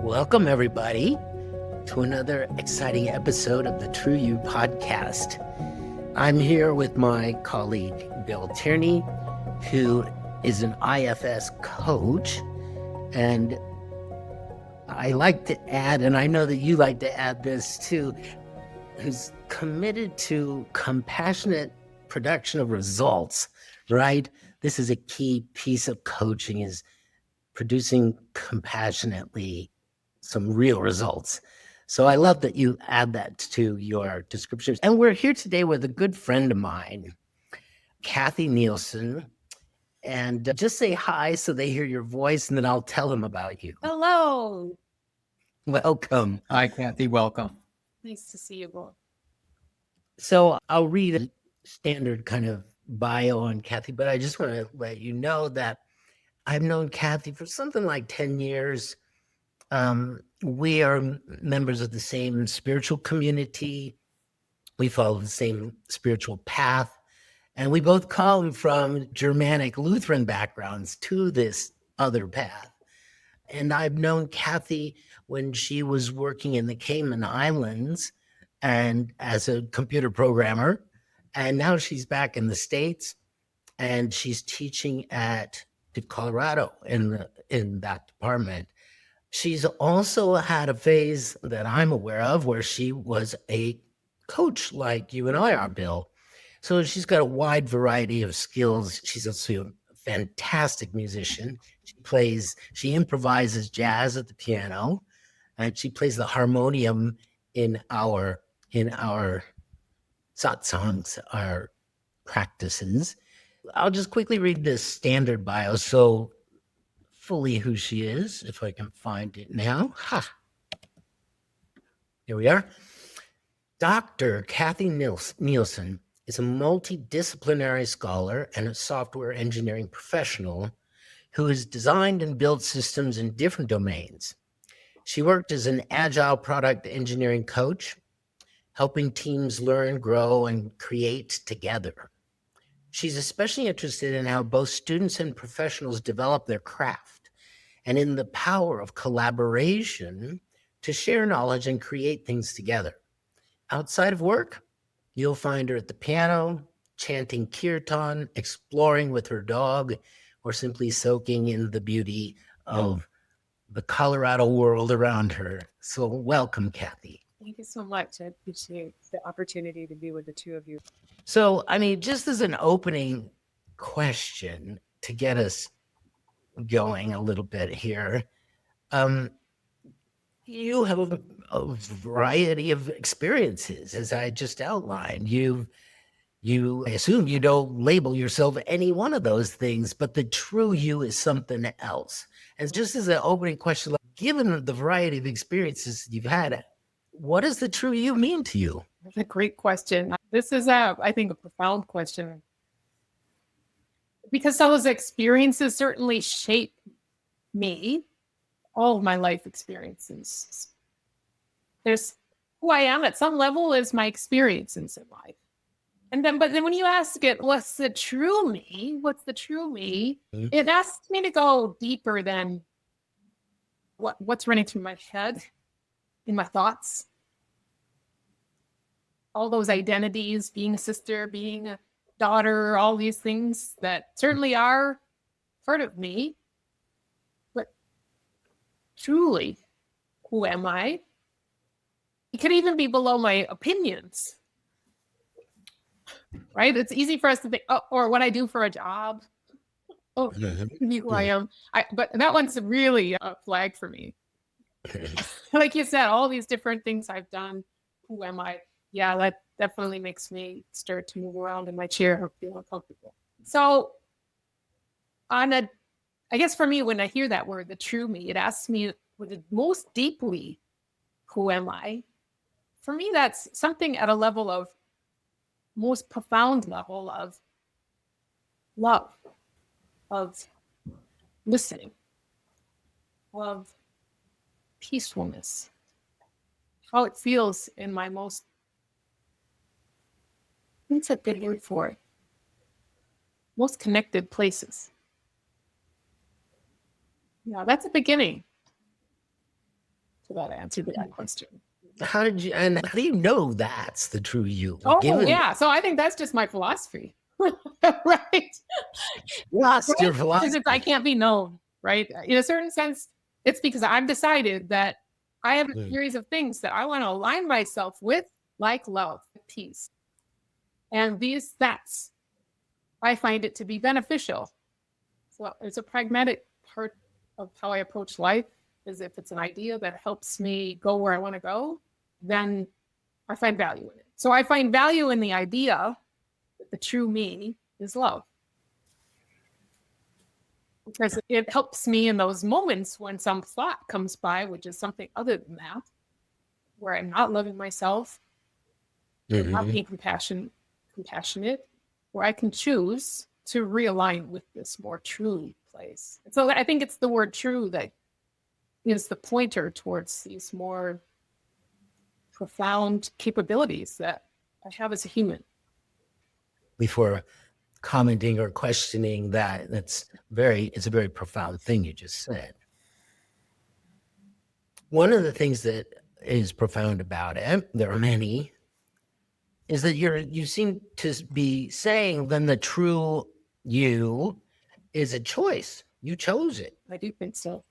Welcome, everybody, to another exciting episode of the True You podcast. I'm here with my colleague, Bill Tierney, who is an IFS coach. And I like to add, and I know that you like to add this too, who's committed to compassionate production of results, right? This is a key piece of coaching, is producing compassionately some real results. So I love that you add that to your descriptions. And we're here today with a good friend of mine, Kathy Nielsen. And just say hi so they hear your voice, and then I'll tell them about you. Hello. Welcome. Hi, Kathy. Welcome. Nice to see you both. So I'll read a standard kind of bio on Kathy, but I just want to let you know that I've known Kathy for something like 10 years. We are members of the same spiritual community. We follow the same spiritual path, and we both come from Germanic Lutheran backgrounds to this other path. And I've known Kathy when she was working in the Cayman Islands and as a computer programmer, and now she's back in the States and she's teaching at Colorado in that department. She's also had a phase that I'm aware of where she was a coach like you and I are, Bill. So she's got a wide variety of skills. She's also a fantastic musician. She improvises jazz at the piano, and she plays the harmonium in our satsangs, our practices. I'll just quickly read this standard bio. So fully who she is, if I can find it now. Here we are. Dr. Kathy Nielsen is a multidisciplinary scholar and a software engineering professional who has designed and built systems in different domains. She worked as an agile product engineering coach, helping teams learn, grow, and create together. She's especially interested in how both students and professionals develop their craft and in the power of collaboration to share knowledge and create things together. Outside of work, you'll find her at the piano, chanting kirtan, exploring with her dog, or simply soaking in the beauty of the Colorado world around her. So welcome, Kathy. Thank you so much. I appreciate the opportunity to be with the two of you. So, I mean, just as an opening question to get us going a little bit here, you have a variety of experiences, as I just outlined. I assume you don't label yourself any one of those things, but the true you is something else. And just as an opening question, given the variety of experiences you've had, what does the true you mean to you? That's a great question. This is, I think, a profound question. Because those experiences certainly shape me, all of my life experiences. There's who I am at some level is my experiences in life. But then when you ask it, what's the true me? What's the true me? Mm-hmm. It asks me to go deeper than what's running through my head, in my thoughts. All those identities, being a sister, being a daughter, all these things that certainly are part of me. But truly, who am I? It could even be below my opinions. Right? It's easy for us to think, or what I do for a job. Oh, who I am. But that one's really a flag for me. Like you said, all these different things I've done. Who am I? Yeah, that definitely makes me start to move around in my chair or feel uncomfortable. So I guess for me, when I hear that word, the true me, it asks me most deeply, who am I? For me, that's something at a level of most profound level of love, of listening, of peacefulness, how it feels in my most, what's a good word for it? Most connected places. Yeah, that's a beginning. So that answered that question. How do you know that's the true you? Oh, Given yeah. So I think that's just my philosophy. Right. lost your philosophy. Because I can't be known, right? In a certain sense, it's because I've decided that I have a series of things that I want to align myself with, like love, peace. And that's, I find it to be beneficial. So it's a pragmatic part of how I approach life, is if it's an idea that helps me go where I want to go, then I find value in it. So I find value in the idea that the true me is love. Because it helps me in those moments when some thought comes by, which is something other than that, where I'm not loving myself, not being compassionate, where I can choose to realign with this more true place. And so I think it's the word true that is the pointer towards these more profound capabilities that I have as a human. Before commenting or questioning that, it's a very profound thing you just said. One of the things that is profound about it, there are many, is that you seem to be saying then the true you is a choice. You chose it. I do think so.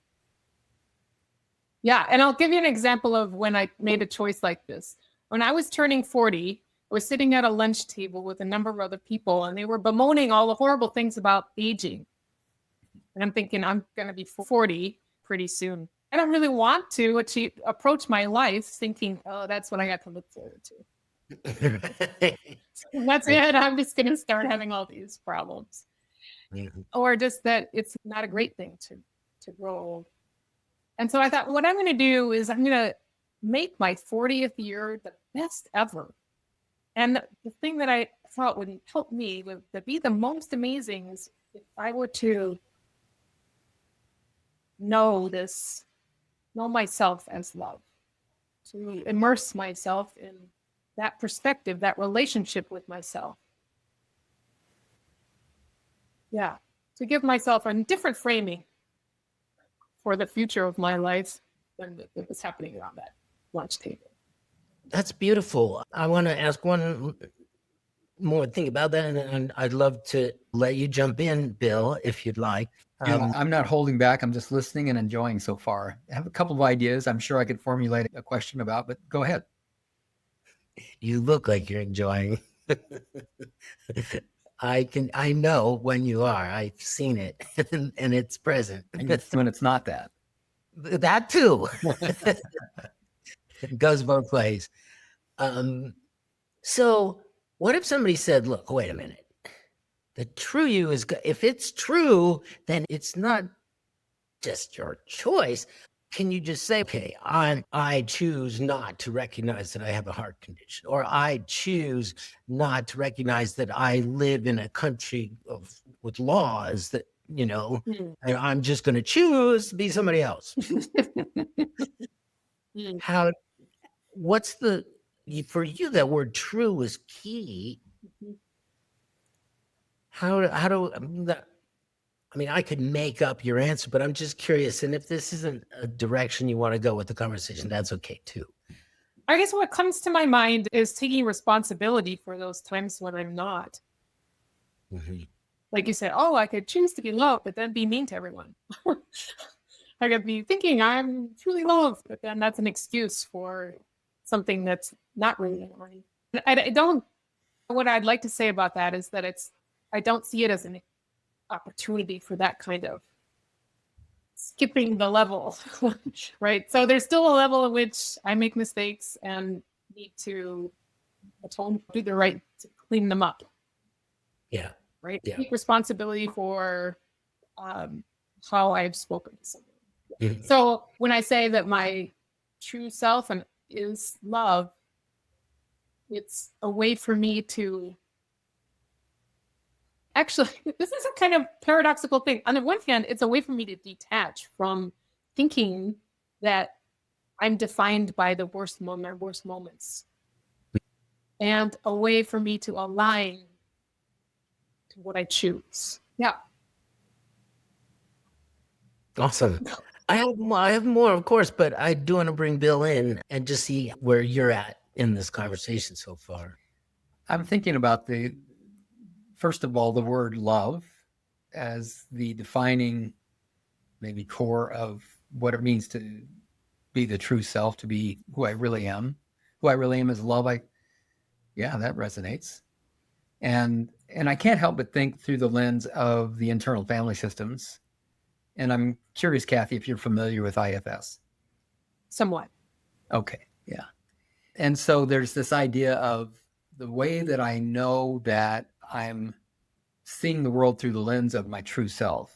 Yeah, and I'll give you an example of when I made a choice like this. When I was turning 40, I was sitting at a lunch table with a number of other people, and they were bemoaning all the horrible things about aging. And I'm thinking, I'm going to be 40 pretty soon. I don't really want to approach my life thinking, oh, that's what I got to look forward to. So that's it. I'm just going to start having all these problems. Or just that it's not a great thing to grow old. And so I thought, what I'm going to do is I'm going to make my 40th year the best ever. And the thing that I thought would help me to be the most amazing is if I were to know myself as love, to immerse myself in that perspective, that relationship with myself. Yeah, to give myself a different framing for the future of my life than what was happening around that lunch table. That's beautiful. I want to ask one more thing about that, and I'd love to let you jump in, Bill, if you'd like. I'm not holding back. I'm just listening and enjoying so far. I have a couple of ideas I'm sure I could formulate a question about, but go ahead. You look like you're enjoying. I know when you are. I've seen it, and it's present. And when it's not that. That too. It goes both ways. So what if somebody said, look, wait a minute. The true you is, if it's true, then it's not just your choice. Can you just say, okay, I choose not to recognize that I have a heart condition, or I choose not to recognize that I live in a country with laws that, I'm just going to choose to be somebody else. For you, that word true is key. I could make up your answer, but I'm just curious. And if this isn't a direction you want to go with the conversation, that's okay too. I guess what comes to my mind is taking responsibility for those times when I'm not. Mm-hmm. Like you said, I could choose to be loved, but then be mean to everyone. I could be thinking I'm truly loved, but then that's an excuse for something that's not really mine. What I'd like to say about that is that I don't see it as an opportunity for that kind of skipping the level, right? So there's still a level in which I make mistakes and need to atone, do the right to clean them up. Yeah. Right. Yeah. Take responsibility for how I've spoken to someone. Mm-hmm. So when I say that my true self is love, it's a way for me to actually, this is a kind of paradoxical thing. On the one hand, it's a way for me to detach from thinking that I'm defined by my worst moments, and a way for me to align to what I choose. Yeah. Awesome. I have more, of course, but I do want to bring Bill in and just see where you're at in this conversation so far. I'm thinking about first of all, the word love as the defining maybe core of what it means to be the true self, to be who I really am. Who I really am is love. Yeah, that resonates. And I can't help but think through the lens of the internal family systems. And I'm curious, Kathy, if you're familiar with IFS. Somewhat. Okay, yeah. And so there's this idea of the way that I know that I'm seeing the world through the lens of my true self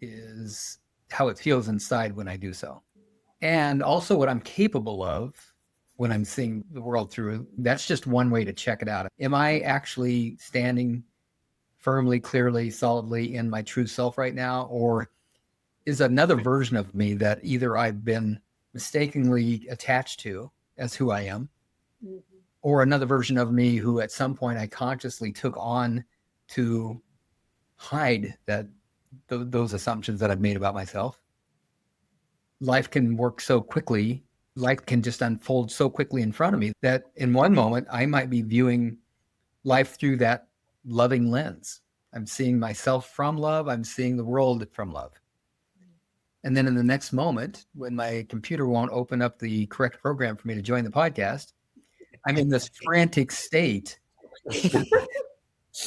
is how it feels inside when I do so. And also what I'm capable of when I'm seeing the world through. That's just one way to check it out. Am I actually standing firmly, clearly, solidly in my true self right now? Or is another version of me that either I've been mistakenly attached to as who I am, or another version of me who at some point I consciously took on to hide those assumptions that I've made about myself? Life can work so quickly. Life can just unfold so quickly in front of me that in one moment I might be viewing life through that loving lens. I'm seeing myself from love. I'm seeing the world from love. And then in the next moment, when my computer won't open up the correct program for me to join the podcast, I'm in this frantic state.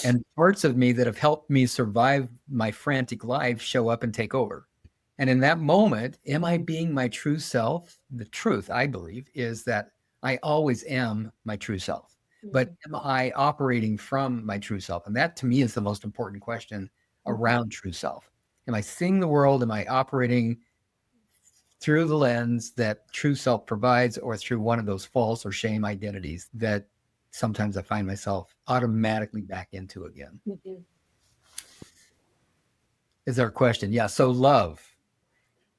And parts of me that have helped me survive my frantic life show up and take over. And in that moment, am I being my true self? The truth, I believe, is that I always am my true self. But am I operating from my true self? And that to me is the most important question around true self. Am I seeing the world? Am I operating through the lens that true self provides, or through one of those false or shame identities that sometimes I find myself automatically back into again? Is our question. Yeah. So love.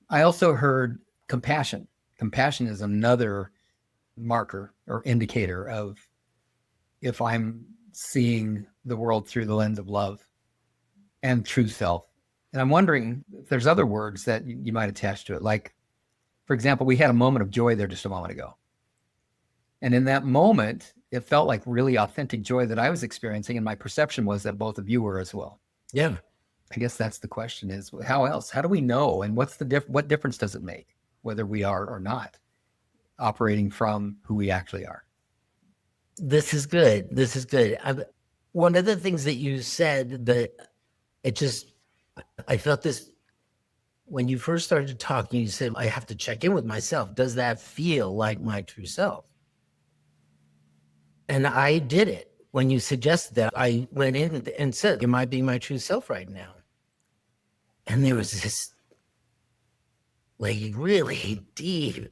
I also heard compassion. Compassion is another marker or indicator of if I'm seeing the world through the lens of love and true self. And I'm wondering if there's other words that you might attach to it. Like, for example, we had a moment of joy there just a moment ago. And in that moment, it felt like really authentic joy that I was experiencing. And my perception was that both of you were as well. Yeah. I guess that's the question is, how else? How do we know? And what difference does it make whether we are or not operating from who we actually are? This is good. This is good. One of the things that you said that I felt this when you first started talking, you said, I have to check in with myself. Does that feel like my true self? And I did it. When you suggested that, I went in and said, am I being my true self right now? And there was this like really deep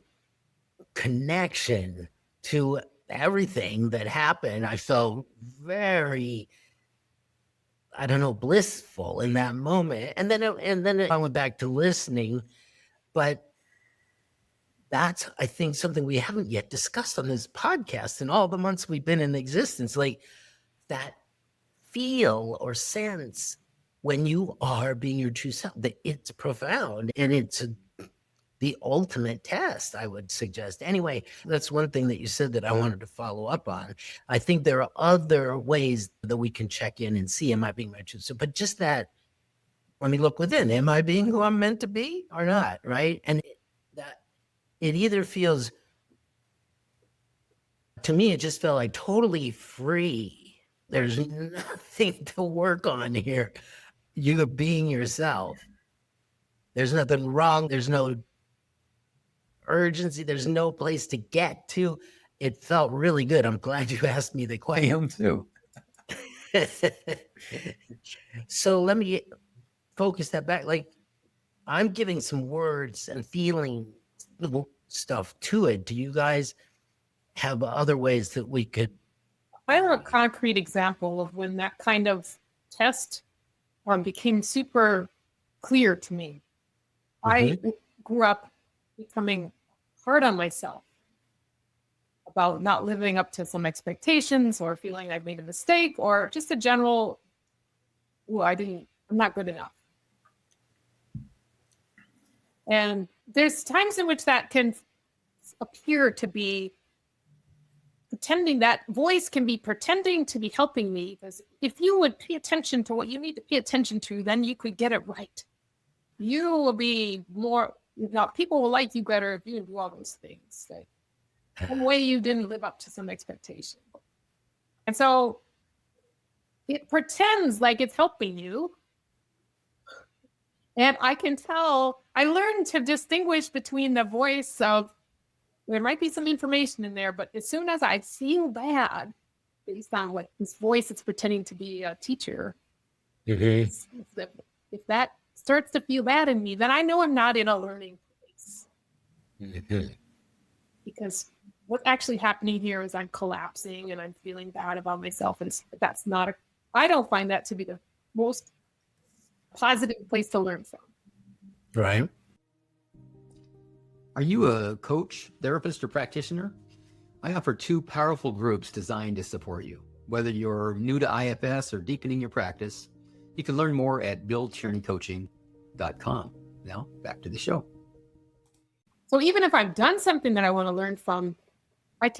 connection to everything that happened. I felt very, I don't know, blissful in that moment. And then I went back to listening, but that's, I think, something we haven't yet discussed on this podcast in all the months we've been in existence, like that feel or sense when you are being your true self, that it's profound and it's the ultimate test, I would suggest. Anyway, that's one thing that you said that I wanted to follow up on. I think there are other ways that we can check in and see, am I being my true self? But just that, let me look within. Am I being who I'm meant to be or not? Right? And that it either feels, to me, it just felt like totally free. There's nothing to work on here. You're being yourself. There's nothing wrong. There's no urgency. There's no place to get to. It felt really good. I'm glad you asked me the I question. am too. So let me focus that back. Like, I'm giving some words and feeling stuff to it. Do you guys have other ways that we could? I have a concrete example of when that kind of test became super clear to me. I grew up becoming hard on myself about not living up to some expectations or feeling I've made a mistake or just a general, I'm not good enough. And there's times in which that can appear to be pretending, that voice can be pretending to be helping me, because if you would pay attention to what you need to pay attention to, then you could get it right. You will be more, people will like you better if you do all those things. Like, some way you didn't live up to some expectation. And so it pretends like it's helping you. And I can tell, I learned to distinguish between the voice of, there might be some information in there, but as soon as I feel bad, based on what this voice is pretending to be a teacher, if that starts to feel bad in me, then I know I'm not in a learning place. Because what's actually happening here is I'm collapsing and I'm feeling bad about myself. And that's not I don't find that to be the most positive place to learn from. Right. Are you a coach, therapist, or practitioner? I offer 2 powerful groups designed to support you. Whether you're new to IFS or deepening your practice, you can learn more at buildjourneycoaching.com. Now, back to the show. So even if I've done something that I want to learn from, I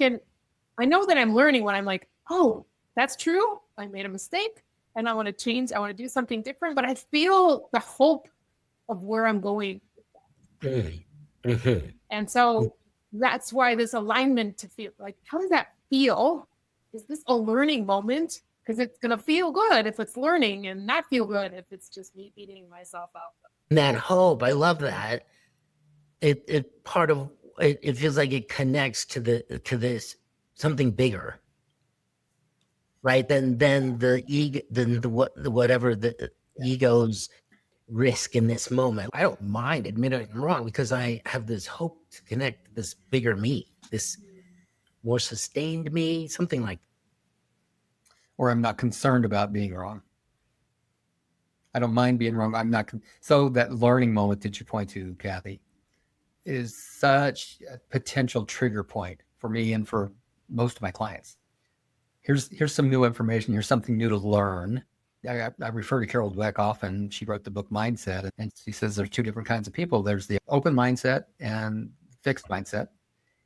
know that I'm learning when I'm like, oh, that's true. I made a mistake and I want to change. I want to do something different, but I feel the hope of where I'm going. And so that's why this alignment to feel like, how does that feel? Is this a learning moment? Because it's going to feel good if it's learning and not feel good if it's just me beating myself up. That hope, I love that. It feels like it connects to this something bigger, right? Than the ego, whatever the ego's risk in this moment. I don't mind admitting I'm wrong because I have this hope to connect to this bigger me, this more sustained me, something like that. Or I'm not concerned about being wrong. I don't mind being wrong. I'm not. So that learning moment that you point to, Kathy, is such a potential trigger point for me and for most of my clients. Here's some new information. Here's something new to learn. I refer to Carol Dweck often. She wrote the book Mindset, and she says there's 2 different kinds of people. There's the open mindset and fixed mindset.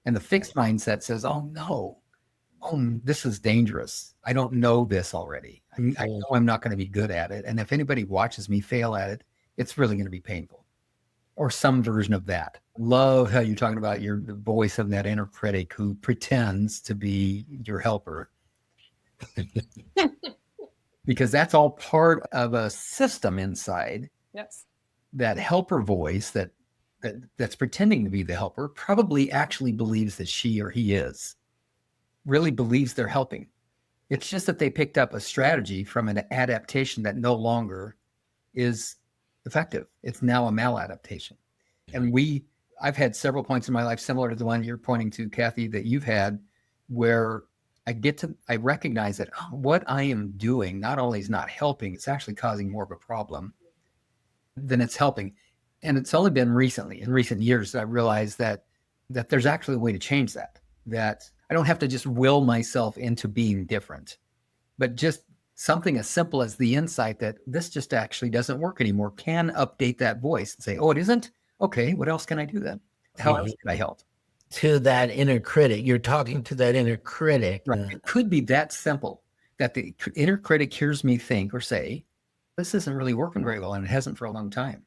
And the fixed mindset says, oh no, this is dangerous. I don't know this already. I know I'm not going to be good at it. And if anybody watches me fail at it, it's really going to be painful. Or some version of that. Love how you're talking about the voice of that inner critic who pretends to be your helper. Because that's all part of a system inside. Yes. That helper voice that's pretending to be the helper probably actually believes that she or he really believes they're helping. It's just that they picked up a strategy from an adaptation that no longer is effective. It's now a maladaptation. And I've had several points in my life similar to the one you're pointing to, Kathy, that you've had, where I recognize that what I am doing not only is not helping, it's actually causing more of a problem than it's helping. And it's only been in recent years, that I realized that there's actually a way to change that I don't have to just will myself into being different, but just something as simple as the insight that this just actually doesn't work anymore can update that voice and say, oh, it isn't? Okay, what else can I do then? How else can I help? To that inner critic. You're talking to that inner critic. Right. It could be that simple, that the inner critic hears me think or say, this isn't really working very well, and it hasn't for a long time.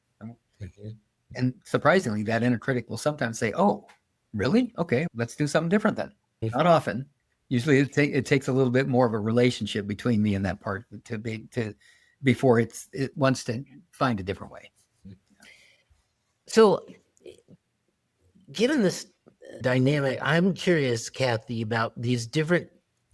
And surprisingly, that inner critic will sometimes say, oh, really? Okay, let's do something different then. Not often. Usually it takes a little bit more of a relationship between me and that part before it wants to find a different way. So given this dynamic, I'm curious, Kathy, about these different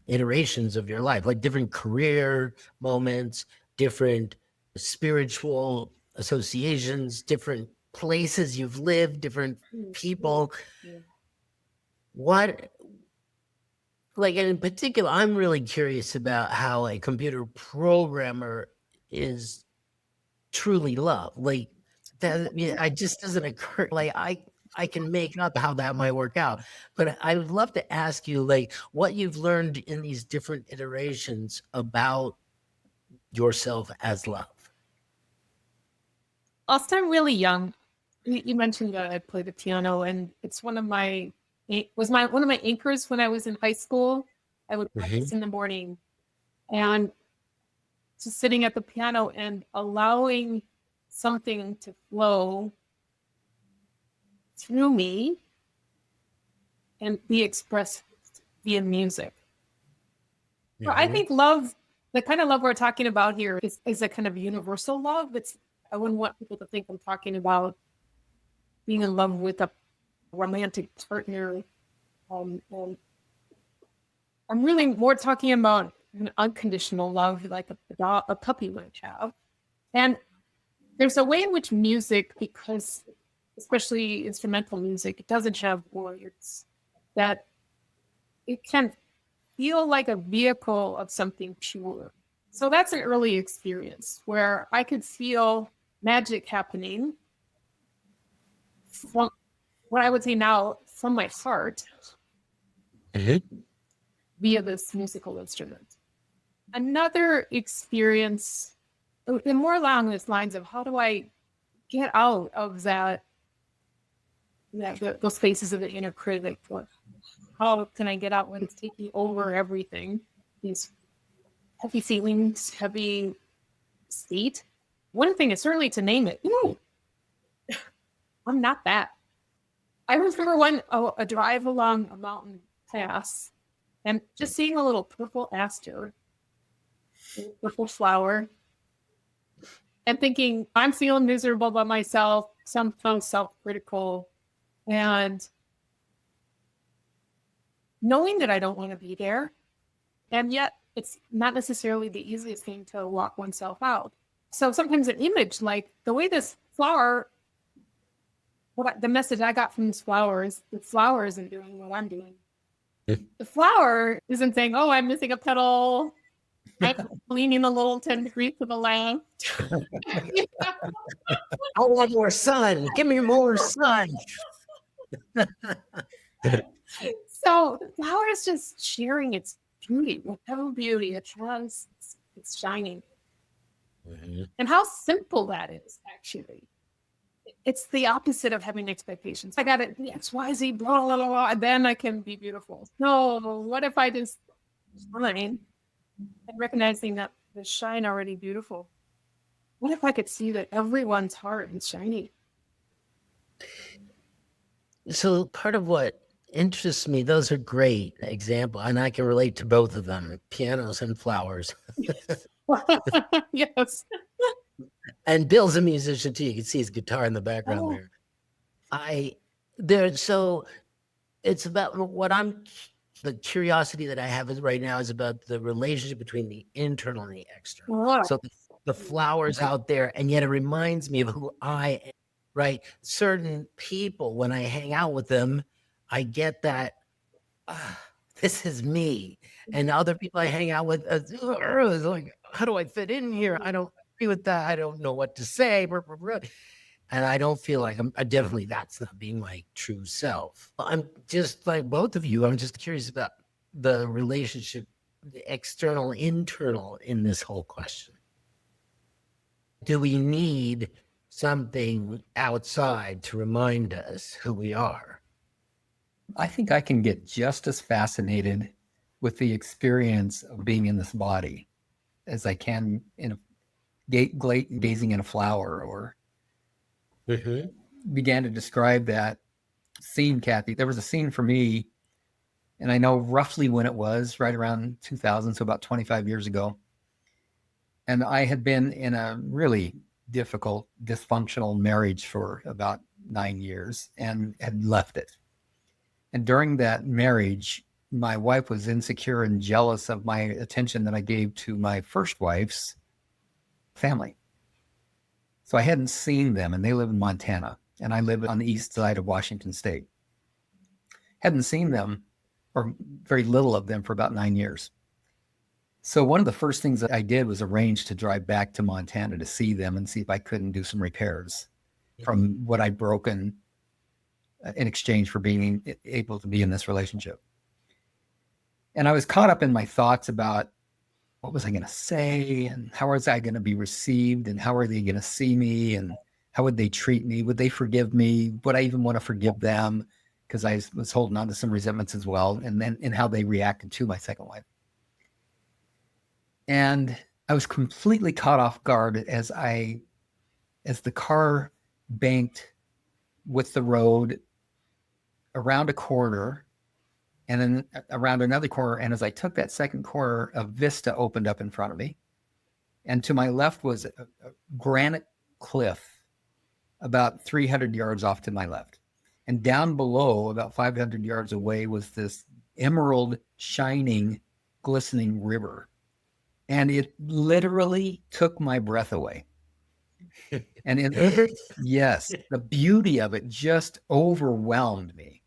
iterations of your life, like different career moments, different spiritual associations, different places you've lived, different people. What, like, and in particular, I'm really curious about how a computer programmer is truly loved. Like, that, it just doesn't occur. Like, I can make up how that might work out, but I would love to ask you, like, what you've learned in these different iterations about yourself as love. Whilst I'm really young, You mentioned that I play the piano, and it's one of my anchors when I was in high school. I would practice in the morning, and just sitting at the piano and allowing something to flow through me and be expressed via music. So I think love, the kind of love we're talking about here, is a kind of universal love. I wouldn't want people to think I'm talking about being in love with a romantic partner. And I'm really more talking about an unconditional love, like a puppy might have. And there's a way in which music, because especially instrumental music, it doesn't have words, that it can feel like a vehicle of something pure. So that's an early experience where I could feel magic happening from what I would say now from my heart via this musical instrument. Another experience, and more along these lines of how do I get out of those spaces of the inner critic? How can I get out when it's taking over everything? These heavy feelings, heavy state. One thing is certainly to name it. No, I'm not that. I remember a drive along a mountain pass and just seeing a little purple aster, purple flower, and thinking, I'm feeling miserable by myself, somehow self-critical, and knowing that I don't want to be there. And yet it's not necessarily the easiest thing to walk oneself out. So sometimes an image like the way this flower, the message I got from this flower is the flower isn't doing what I'm doing. The flower isn't saying, oh, I'm missing a petal. I'm leaning a little 10 degrees to the left. I want more sun. Give me more sun. So the flower is just sharing its beauty, whatever beauty it has, it's shining. And how simple that is, actually. It's the opposite of having expectations. I got it, X, Y, Z, blah, blah, blah, blah, and then I can be beautiful. No, what if I just shine and recognizing that the shine already beautiful? What if I could see that everyone's heart is shiny? So part of what interests me, those are great examples, and I can relate to both of them, pianos and flowers. Yes. And Bill's a musician too. You can see his guitar in the background there. So it's about the curiosity that I have right now is about the relationship between the internal and the external. Wow. So the flowers out there, and yet it reminds me of who I am, right? Certain people, when I hang out with them, I get that this is me. And other people I hang out with, it's like, how do I fit in here? I don't agree with that. I don't know what to say. And I don't feel like definitely that's not being my true self. I'm just like both of you. I'm just curious about the relationship, the external, internal in this whole question. Do we need something outside to remind us who we are? I think I can get just as fascinated with the experience of being in this body as I can in gazing in a flower, or began to describe that scene, Kathy. There was a scene for me, and I know roughly when it was, right around 2000, so about 25 years ago. And I had been in a really difficult, dysfunctional marriage for about 9 years and had left it. And during that marriage, my wife was insecure and jealous of my attention that I gave to my first wife's family. So I hadn't seen them, and they live in Montana, and I live on the east side of Washington State. Hadn't seen them, or very little of them, for about 9 years. So one of the first things that I did was arrange to drive back to Montana to see them and see if I couldn't do some repairs from what I'd broken in exchange for being able to be in this relationship. And I was caught up in my thoughts about what was I going to say, and how was I going to be received, and how are they going to see me, and How would they treat me? Would they forgive me? Would I even want to forgive them? Because I was holding on to some resentments as well. And then in how they reacted to my second wife. And I was completely caught off guard as the car banked with the road around a corner and then around another corner. And as I took that second corner, a vista opened up in front of me. And to my left was a granite cliff about 300 yards off to my left. And down below, about 500 yards away, was this emerald shining, glistening river. And it literally took my breath away. And yes, the beauty of it just overwhelmed me.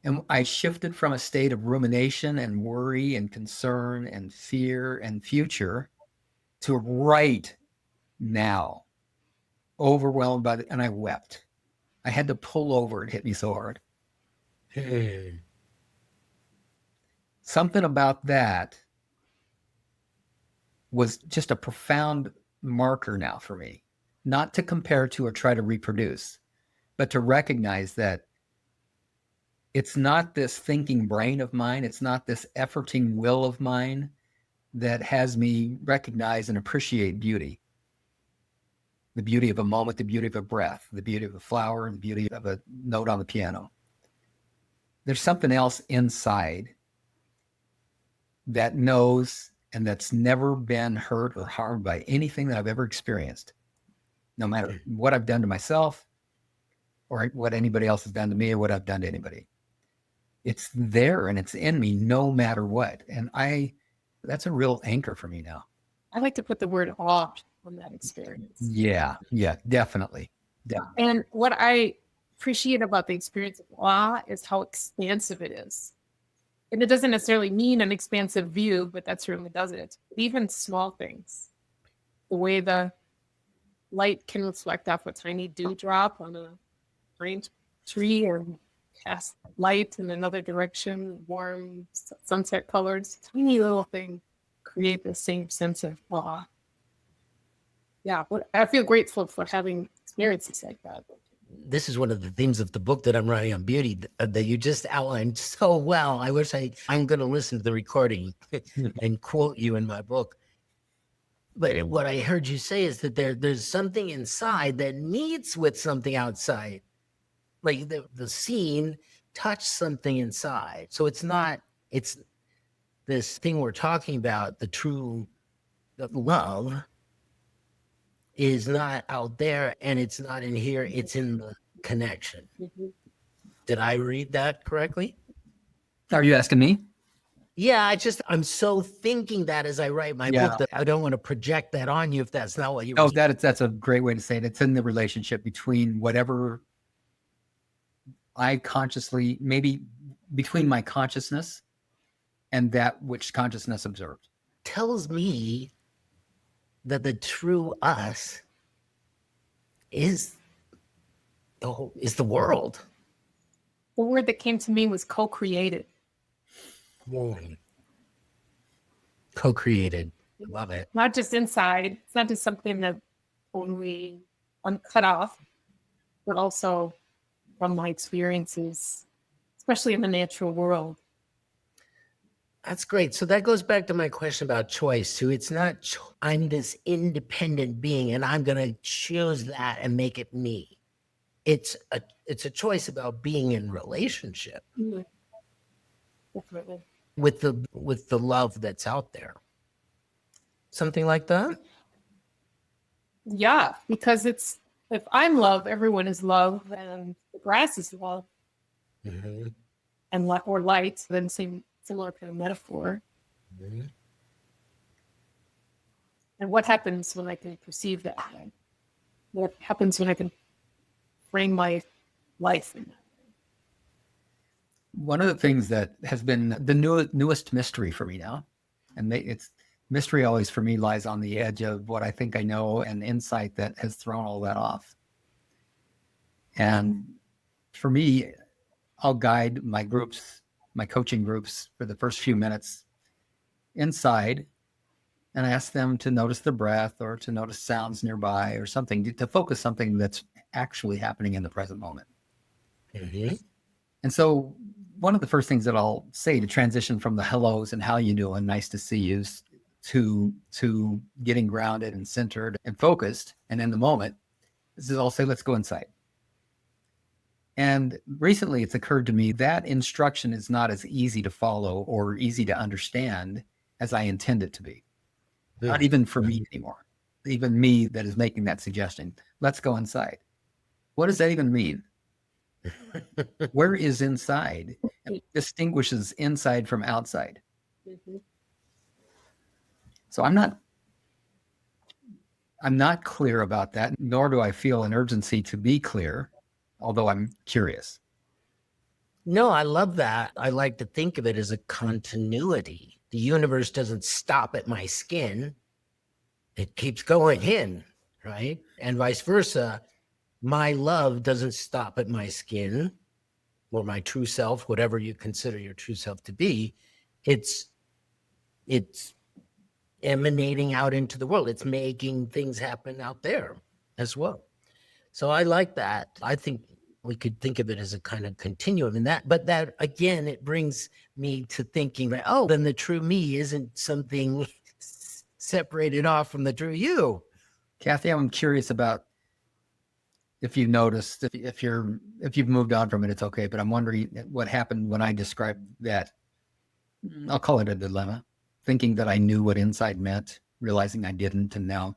And I shifted from a state of rumination and worry and concern and fear and future to right now, overwhelmed by it. And I wept. I had to pull over. It hit me so hard. Something about that was just a profound marker now for me, not to compare to or try to reproduce, but to recognize that it's not this thinking brain of mine. It's not this efforting will of mine that has me recognize and appreciate beauty. The beauty of a moment, the beauty of a breath, the beauty of a flower, the beauty of a note on the piano. There's something else inside that knows and that's never been hurt or harmed by anything that I've ever experienced, no matter what I've done to myself or what anybody else has done to me or what I've done to anybody. It's there and it's in me no matter what. And that's a real anchor for me now. I like to put the word awe on that experience. Yeah, definitely. And what I appreciate about the experience of awe is how expansive it is. And it doesn't necessarily mean an expansive view, but that certainly does it. Even small things, the way the light can reflect off a tiny dewdrop on a pine tree or cast light in another direction, warm sunset colors, tiny little thing create the same sense of awe. Yeah, I feel grateful for having experiences like that. This is one of the themes of the book that I'm writing on beauty that you just outlined so well. I wish I'm going to listen to the recording and quote you in my book. But what I heard you say is that there's something inside that meets with something outside. Like the scene touched something inside. So it's this thing we're talking about, the true love is not out there and it's not in here. It's in the connection. Mm-hmm. Did I read that correctly? Are you asking me? Yeah, I'm so thinking that as I write my book that I don't want to project that on you if that's not what you were. Oh, that's a great way to say it. It's in the relationship between whatever I consciously, maybe between my consciousness and that which consciousness observed. Tells me that the true us is the world. The word that came to me was co-created. Co-created. Love it. Not just inside. It's not just something that only cut off, but also from my experiences, especially in the natural world. That's great. So that goes back to my question about choice too. It's not I'm this independent being and I'm going to choose that and make it me. It's a choice about being in relationship. Mm-hmm. Definitely. With the love that's out there. Something like that? Yeah, because if I'm love, everyone is love, and the grass is love. Mm-hmm. And or light, then similar kind of metaphor. Mm-hmm. And what happens when I can perceive that way? What happens when I can frame my life in that way? One of the things that has been the newest mystery for me now, and it's mystery always for me lies on the edge of what I think I know and insight that has thrown all that off. And for me, I'll guide my groups, my coaching groups for the first few minutes inside and I ask them to notice the breath or to notice sounds nearby or something, to focus something that's actually happening in the present moment. Mm-hmm. And so one of the first things that I'll say to transition from the hellos and how you doing, nice to see you, to getting grounded and centered and focused and in the moment, is I'll say, let's go inside. And recently it's occurred to me that instruction is not as easy to follow or easy to understand as I intend it to be. Not even for me anymore. Even me that is making that suggestion. Let's go inside. What does that even mean? Where is inside? It distinguishes inside from outside. Mhm. So I'm not clear about that, nor do I feel an urgency to be clear, although I'm curious. No, I love that. I like to think of it as a continuity. The universe doesn't stop at my skin. It keeps going in, right? And vice versa. My love doesn't stop at my skin or my true self, whatever you consider your true self to be. It's emanating out into the world. It's making things happen out there as well. So I like that. I think we could think of it as a kind of continuum in that, but that again, it brings me to thinking that, oh, then the true me isn't something separated off from the true you. Kathy, I'm curious about if you've noticed, if you've moved on from it, it's okay. But I'm wondering what happened when I described that. I'll call it a dilemma, thinking that I knew what inside meant, realizing I didn't, and now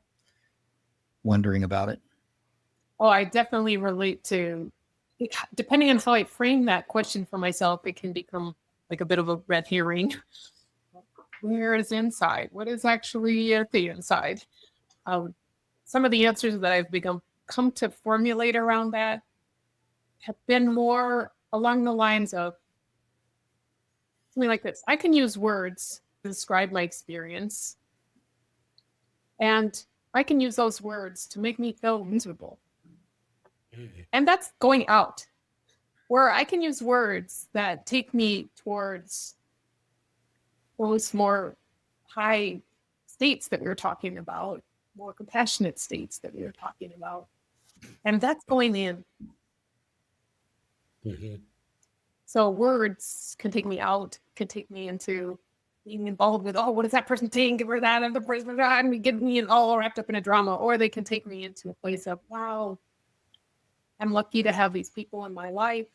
wondering about it. Oh, I definitely relate to, depending on how I frame that question for myself, it can become like a bit of a red herring. Where is inside? What is actually at the inside? Some of the answers that I've come to formulate around that have been more along the lines of something like this. I can use words to describe my experience, and I can use those words to make me feel miserable. And that's going out. Where I can use words that take me towards those more high states that we were talking about, more compassionate states that we were talking about. And that's going in. Mm-hmm. So words can take me out, can take me into being involved with, oh, what does that person think? Or that other person, and get me all wrapped up in a drama. Or they can take me into a place of, wow, I'm lucky to have these people in my life.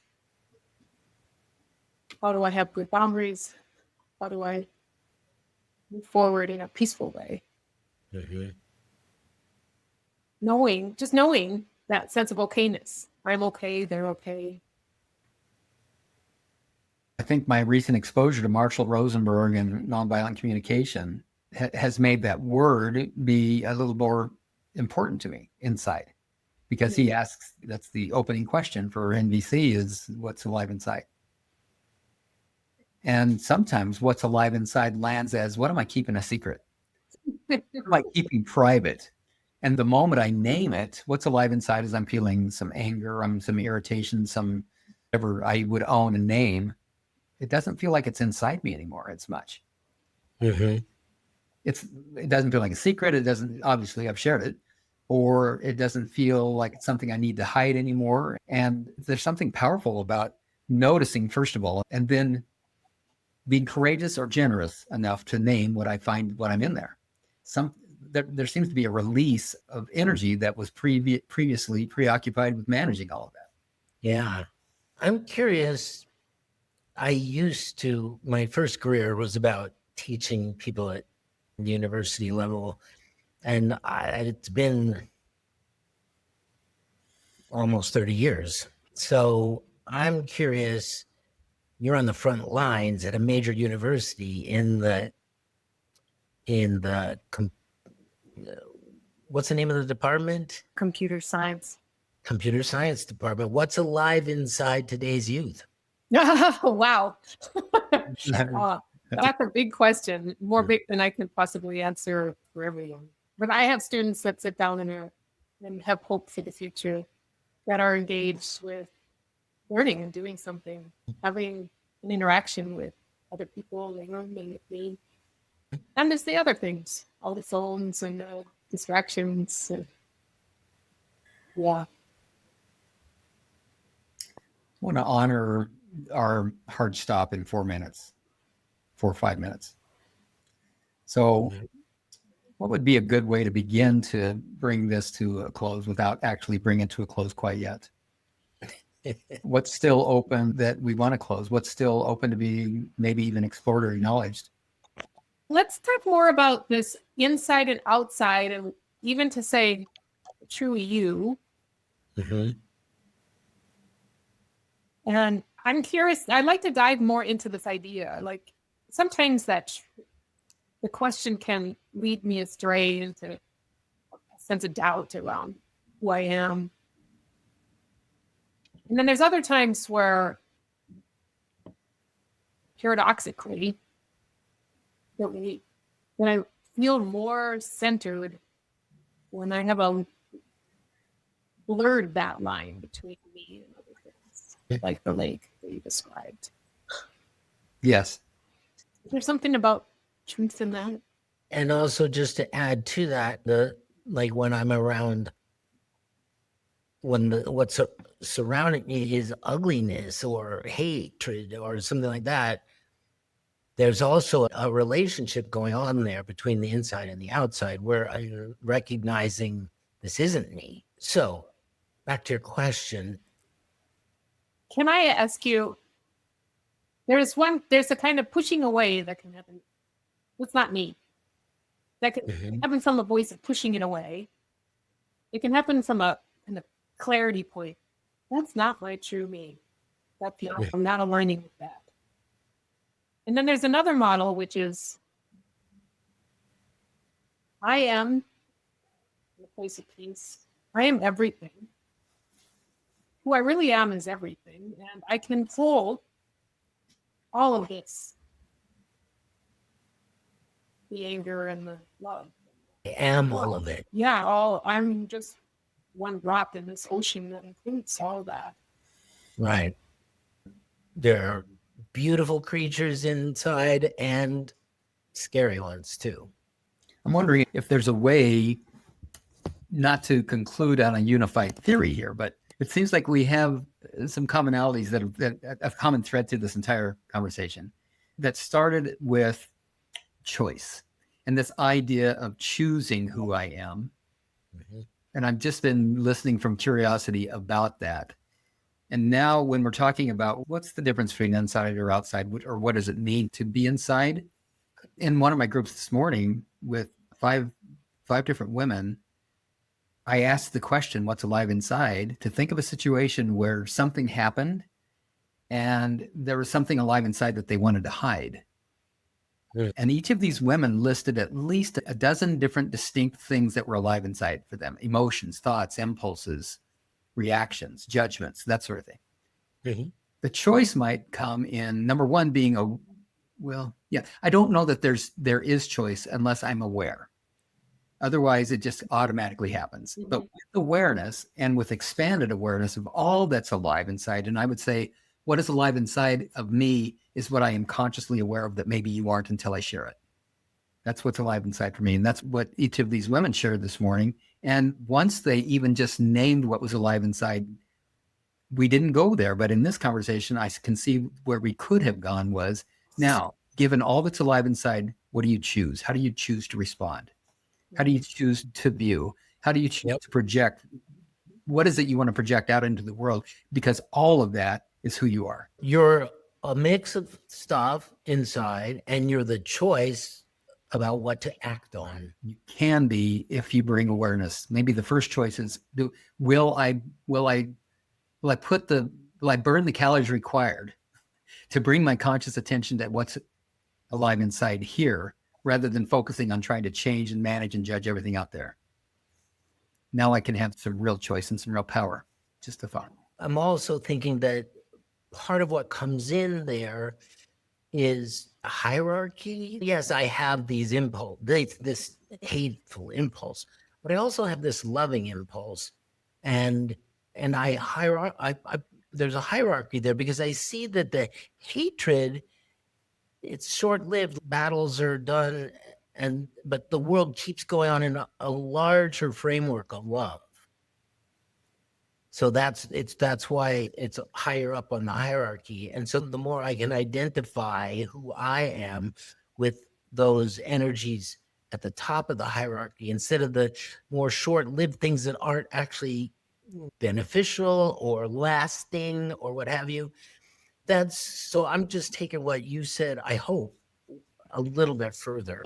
How do I have good boundaries? How do I move forward in a peaceful way? Mm-hmm. Knowing that sense of okayness. I'm okay, they're okay. I think my recent exposure to Marshall Rosenberg and nonviolent communication has made that word be a little more important to me inside, because he asks, that's the opening question for NVC, is what's alive inside? And sometimes what's alive inside lands as, what am I keeping a secret? What am I keeping private? And the moment I name it, what's alive inside is I'm feeling some anger, some irritation, some whatever I would own and name. It doesn't feel like it's inside me anymore as much. Mm-hmm. It doesn't feel like a secret. It doesn't, obviously I've shared it, or it doesn't feel like it's something I need to hide anymore. And there's something powerful about noticing, first of all, and then being courageous or generous enough to name what I find, what I'm in there. There seems to be a release of energy that was previously preoccupied with managing all of that. Yeah. I'm curious. My first career was about teaching people at the university level. And it's been almost 30 years. So I'm curious, you're on the front lines at a major university what's the name of the department? Computer science. Computer science department. What's alive inside today's youth? Wow. That's a big question, more big than I could possibly answer for everyone. But I have students that sit down and have hope for the future, that are engaged with learning and doing something, having an interaction with other people in the room and with me. And there's the other things, all the phones and distractions. Yeah. I want to honor our hard stop in 4 or 5 minutes. So what would be a good way to begin to bring this to a close without actually bringing it to a close quite yet? What's still open that we want to close? What's still open to be maybe even explored or acknowledged? Let's talk more about this inside and outside, and even to say true you. And I'm curious, I'd like to dive more into this idea. Like sometimes that the question can lead me astray into a sense of doubt around who I am. And then there's other times where, paradoxically, that I feel more centered when I have blurred that line between me and other things, like the lake that you described. Yes. There's something about truth in that. And also, just to add to that, like when I'm around, when what's surrounding me is ugliness or hatred or something like that, there's also a relationship going on there between the inside and the outside where I'm recognizing this isn't me. So back to your question. Can I ask you, there's a kind of pushing away that can happen. It's not me. That can happen from a voice of pushing it away. It can happen from a kind of clarity point. That's not my true me. I'm not aligning with that. And then there's another model, which is I am in the place of peace. I am everything. Who I really am is everything. And I can hold all of this. The anger and the love. I am all of it. Yeah, I'm just one drop in this ocean that includes all that. Right. There are beautiful creatures inside and scary ones too. I'm wondering if there's a way not to conclude on a unified theory here, but it seems like we have some commonalities that a common thread to this entire conversation that started with choice and this idea of choosing who I am. And I've just been listening from curiosity about that. And now when we're talking about what's the difference between inside or outside, or what does it mean to be inside? In one of my groups this morning with five different women, I asked the question, what's alive inside, to think of a situation where something happened and there was something alive inside that they wanted to hide. And each of these women listed at least a dozen different distinct things that were alive inside for them: emotions, thoughts, impulses, reactions, judgments, that sort of thing. The choice might come in number one being I don't know that there is choice unless I'm aware. Otherwise, it just automatically happens. But with awareness and with expanded awareness of all that's alive inside, and I would say what is alive inside of me is what I am consciously aware of that maybe you aren't until I share it. That's what's alive inside for me. And that's what each of these women shared this morning. And once they even just named what was alive inside, we didn't go there. But in this conversation, I can see where we could have gone was, now, given all that's alive inside, what do you choose? How do you choose to respond? How do you choose to view? How do you choose to project? What is it you want to project out into the world? Because all of that is who you are. You're a mix of stuff inside, and you're the choice about what to act on. You can be if you bring awareness. Maybe the first choice is: will I burn the calories required to bring my conscious attention to what's alive inside here, rather than focusing on trying to change and manage and judge everything out there. Now I can have some real choice and some real power. Just a thought. I'm also thinking that part of what comes in there is hierarchy. Yes, I have these this hateful impulse, but I also have this loving impulse, and there's a hierarchy there because I see that the hatred, it's short-lived. Battles are done but the world keeps going on in a larger framework of love. So that's why it's higher up on the hierarchy. And so the more I can identify who I am with those energies at the top of the hierarchy, instead of the more short-lived things that aren't actually beneficial or lasting or what have you. So I'm just taking what you said, I hope, a little bit further.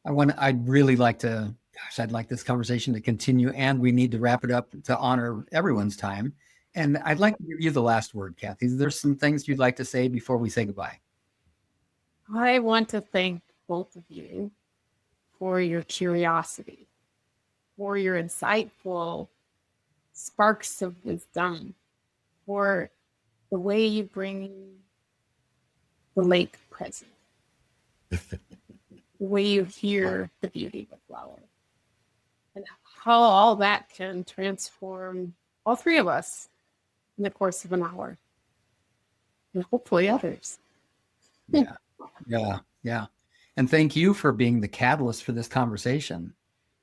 I'd really like to, I'd like this conversation to continue, and we need to wrap it up to honor everyone's time. And I'd like to give you the last word, Kathy. There's some things you'd like to say before we say goodbye. I want to thank both of you for your curiosity, for your insightful sparks of wisdom, for the way you bring the lake present, the way you hear the beauty of a flower, and how all that can transform all three of us in the course of an hour, and hopefully others. Yeah. And thank you for being the catalyst for this conversation.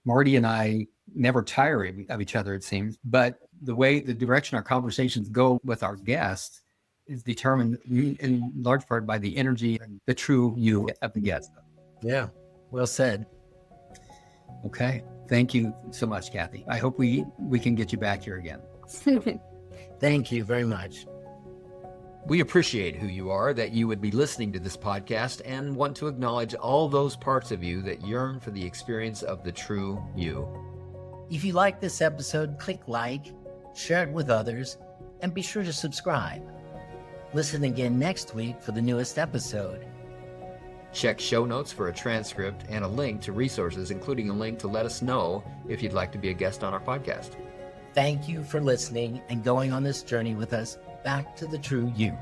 Marty and I never tire of each other, it seems, but the direction our conversations go with our guests is determined in large part by the energy and the true you of the guest. Yeah, well said. Okay. Thank you so much, Kathy. I hope we can get you back here again. Thank you very much. We appreciate who you are, that you would be listening to this podcast, and want to acknowledge all those parts of you that yearn for the experience of the true you. If you like this episode, click like, share it with others, and be sure to subscribe. Listen again next week for the newest episode. Check show notes for a transcript and a link to resources, including a link to let us know if you'd like to be a guest on our podcast. Thank you for listening and going on this journey with us back to the true you.